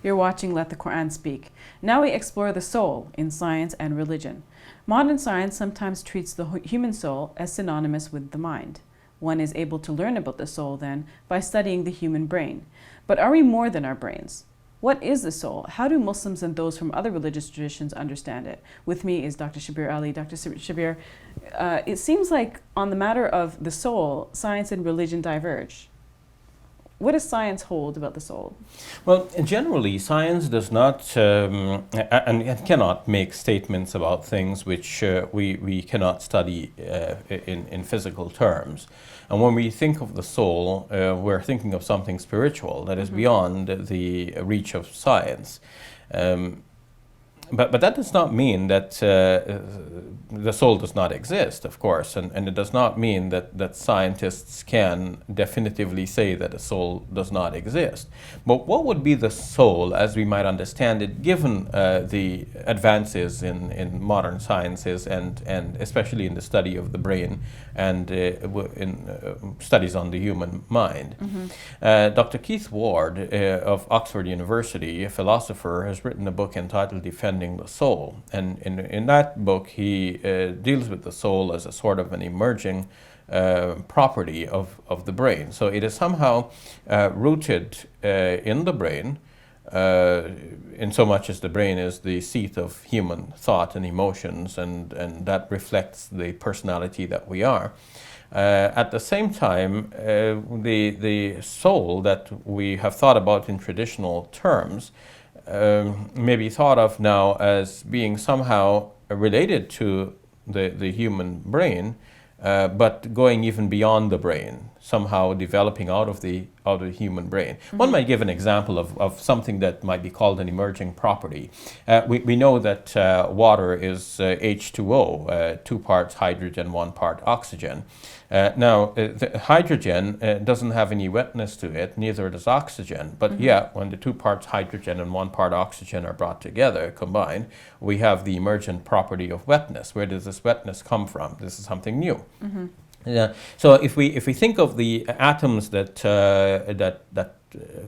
You're watching Let the Quran Speak. Now we explore the soul in science and religion. Modern science sometimes treats the human soul as synonymous with the mind. One is able to learn about the soul, then, by studying the human brain. But are we more than our brains? What is the soul? How do Muslims and those from other religious traditions understand it? With me is Dr. Shabir Ali. Dr. Shabir, it seems like on the matter of the soul, science and religion diverge. What does science hold about the soul? Well, generally, science does not and cannot make statements about things which we cannot study in physical terms. And when we think of the soul, we're thinking of something spiritual that is beyond the reach of science. But that does not mean that the soul does not exist, of course, and it does not mean that scientists can definitively say that a soul does not exist. But what would be the soul, as we might understand it, given the advances in modern sciences and especially in the study of the brain and in studies on the human mind? Dr. Keith Ward of Oxford University, a philosopher, has written a book entitled Defending the Soul, and in that book he deals with the soul as a sort of an emerging property of the brain. So it is somehow rooted in the brain, in so much as the brain is the seat of human thought and emotions, and that reflects the personality that we are. At the same time, the soul that we have thought about in traditional terms may be thought of now as being somehow related to the human brain, but going even beyond the brain, somehow developing out of the human brain. One might give an example of something that might be called an emerging property. We know that water is H2O, 2 parts hydrogen, 1 part oxygen. Now, the hydrogen doesn't have any wetness to it, neither does oxygen. But when the 2 parts hydrogen and 1 part oxygen are brought together, combined, we have the emergent property of wetness. Where does this wetness come from? This is something new. So if we think of the atoms that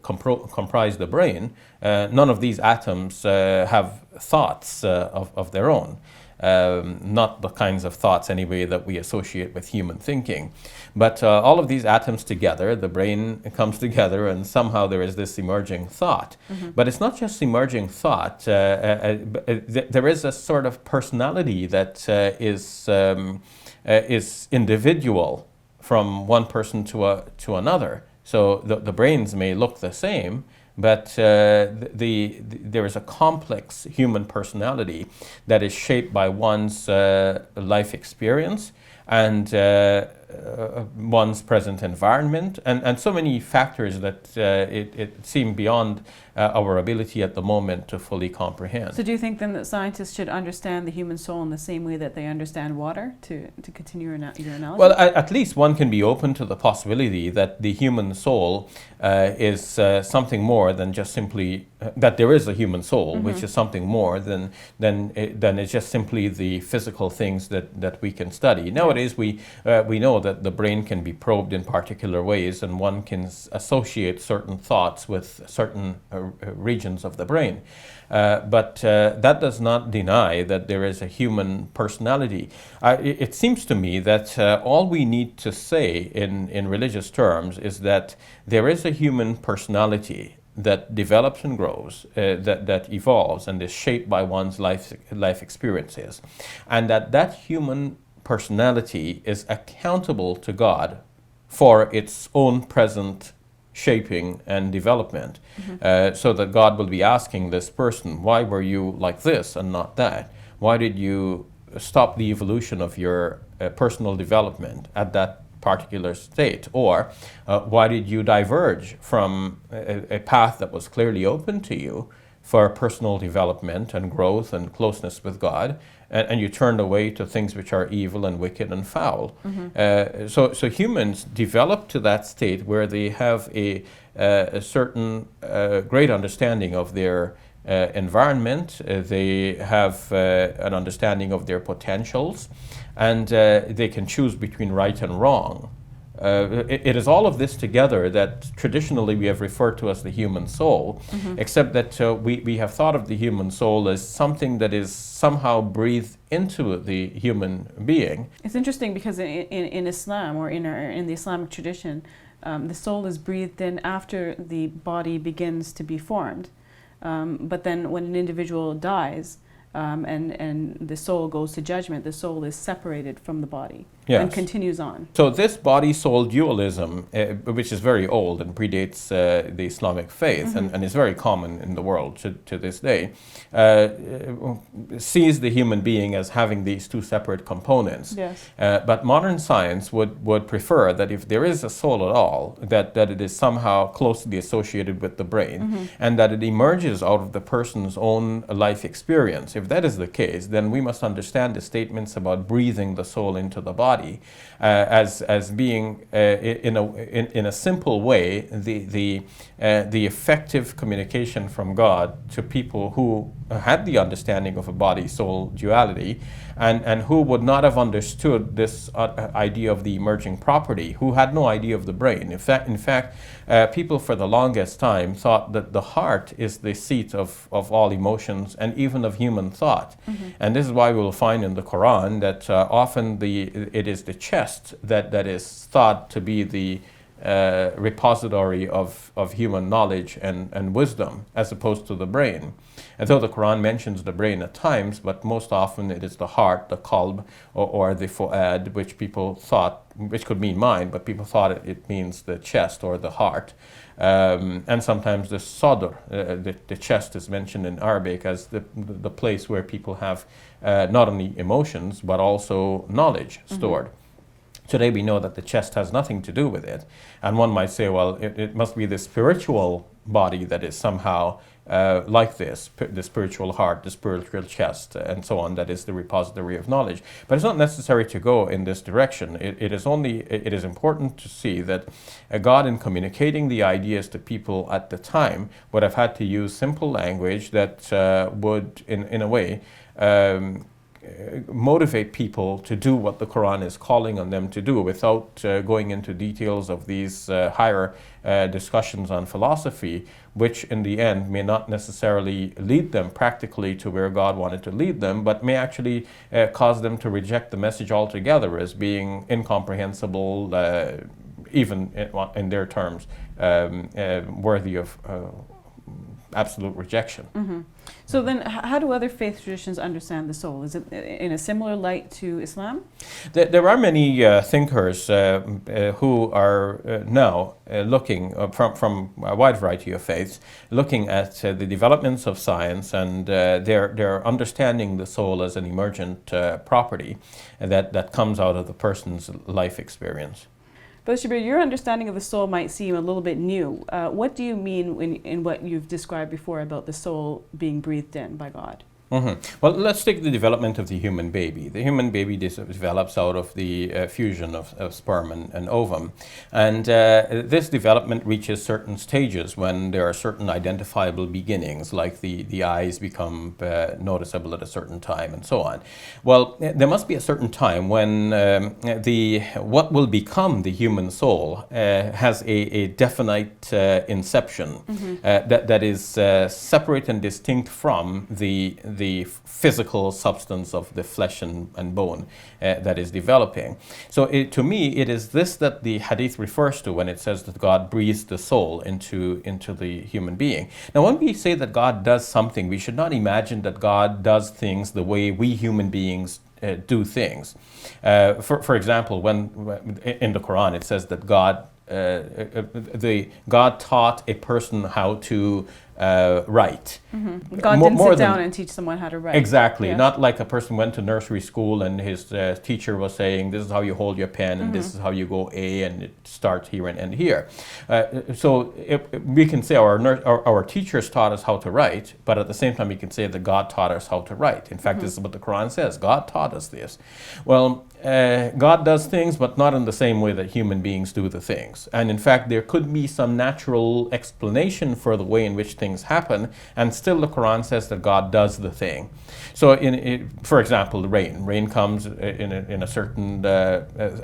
comprise the brain, none of these atoms have thoughts of their own. Not the kinds of thoughts anyway that we associate with human thinking. But all of these atoms together, the brain comes together, and somehow there is this emerging thought. But it's not just emerging thought. There is a sort of personality that is individual from one person to another. So the brains may look the same, but there is a complex human personality that is shaped by one's life experience and one's present environment, and so many factors that it seem beyond our ability at the moment to fully comprehend. So do you think then that scientists should understand the human soul in the same way that they understand water, to continue your analogy? Well, at least one can be open to the possibility that the human soul is something more than just simply that there is a human soul, which is something more than it's just simply the physical things that we can study. Nowadays, we know that the brain can be probed in particular ways, and one can associate certain thoughts with certain regions of the brain. But that does not deny that there is a human personality. It seems to me that all we need to say in religious terms is that there is a human personality that develops and grows, that evolves and is shaped by one's life experiences, and that human personality is accountable to God for its own present shaping and development, so that God will be asking this person, why were you like this and not that? Why did you stop the evolution of your personal development at that particular state? Or why did you diverge from a path that was clearly open to you for personal development and growth and closeness with God, and you turned away to things which are evil and wicked and foul? So humans develop to that state where they have a certain great understanding of their environment, they have an understanding of their potentials, and they can choose between right and wrong. it is all of this together that traditionally we have referred to as the human soul, except that we have thought of the human soul as something that is somehow breathed into the human being. It's interesting because in Islam, or in the Islamic tradition, the soul is breathed in after the body begins to be formed. But then when an individual dies, and the soul goes to judgment, the soul is separated from the body. Yes. And continues on. So this body-soul dualism, which is very old and predates the Islamic faith, and is very common in the world to this day, sees the human being as having these two separate components. Yes. But modern science would prefer that if there is a soul at all, that it is somehow closely associated with the brain, and that it emerges out of the person's own life experience. If that is the case, then we must understand the statements about breathing the soul into the body as being in a simple way the effective communication from God to people who had the understanding of a body-soul duality, and who would not have understood this idea of the emerging property, who had no idea of the brain. In fact, people for the longest time thought that the heart is the seat of all emotions and even of human thought. And this is why we will find in the Quran that often it is the chest that is thought to be the repository of human knowledge and wisdom, as opposed to the brain. And though the Quran mentions the brain at times, but most often it is the heart, the qalb, or the fu'ad, which people thought, which could mean mind, but people thought it means the chest or the heart. And sometimes the sadr, the chest, is mentioned in Arabic as the place where people have not only emotions, but also knowledge stored. Today we know that the chest has nothing to do with it. And one might say, well, it must be the spiritual body that is somehow like this, the spiritual heart, the spiritual chest, and so on, that is the repository of knowledge. But it's not necessary to go in this direction. It is important to see that God, in communicating the ideas to people at the time, would have had to use simple language that would, in a way, motivate people to do what the Quran is calling on them to do, without going into details of these higher discussions on philosophy, which in the end may not necessarily lead them practically to where God wanted to lead them, but may actually cause them to reject the message altogether as being incomprehensible, even in their terms, worthy of absolute rejection. So then, how do other faith traditions understand the soul? Is it in a similar light to Islam? There are many thinkers who are now looking from a wide variety of faiths, looking at the developments of science, and they're understanding the soul as an emergent property that comes out of the person's life experience. Brother Shabir, your understanding of the soul might seem a little bit new. What do you mean in what you've described before about the soul being breathed in by God? Well, let's take the development of the human baby. The human baby develops out of the fusion of sperm and ovum. And this development reaches certain stages when there are certain identifiable beginnings, like the eyes become noticeable at a certain time and so on. Well, there must be a certain time when what will become the human soul has a definite inception that is separate and distinct from the physical substance of the flesh and bone that is developing. So to me, it is this that the hadith refers to when it says that God breathes the soul into the human being. Now, when we say that God does something, we should not imagine that God does things the way we human beings do things. For example, when in the Quran it says that God taught a person how to write. God didn't sit down and teach someone how to write. Exactly. Yes. Not like a person went to nursery school and his teacher was saying, this is how you hold your pen, and this is how you go A, and it starts here and end here. So we can say our teachers taught us how to write, but at the same time we can say that God taught us how to write. In fact, this is what the Quran says. God taught us this. Well, God does things, but not in the same way that human beings do the things. And in fact, there could be some natural explanation for the way in which things happen, and still the Quran says that God does the thing. So, for example, the rain comes in a certain,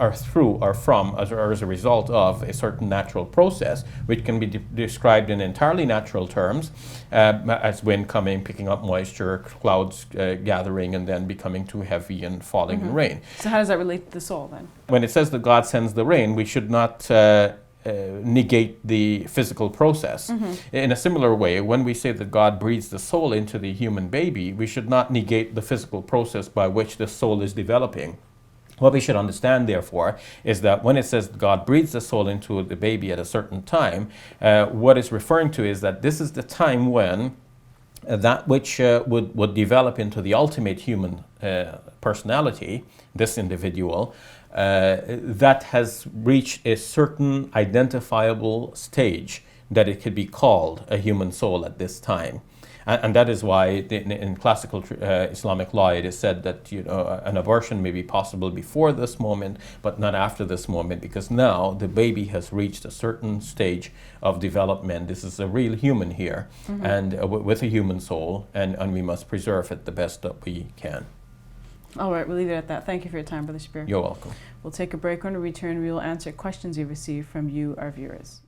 or through or from, or as a result of a certain natural process, which can be described in entirely natural terms, as wind coming, picking up moisture, clouds gathering, and then becoming too heavy and falling in rain. So how does that relate to the soul then? When it says that God sends the rain, we should not negate the physical process. In a similar way, when we say that God breathes the soul into the human baby, we should not negate the physical process by which the soul is developing. What we should understand, therefore, is that when it says God breathes the soul into the baby at a certain time, what it's referring to is that this is the time when that which would develop into the ultimate human personality, this individual, that has reached a certain identifiable stage that it could be called a human soul at this time. And that is why in classical Islamic law it is said that an abortion may be possible before this moment, but not after this moment, because now the baby has reached a certain stage of development. This is a real human here, and with a human soul, and we must preserve it the best that we can. All right, we'll leave it at that. Thank you for your time, Brother Shabir. You're welcome. We'll take a break. When we return, we will answer questions we received from you, our viewers.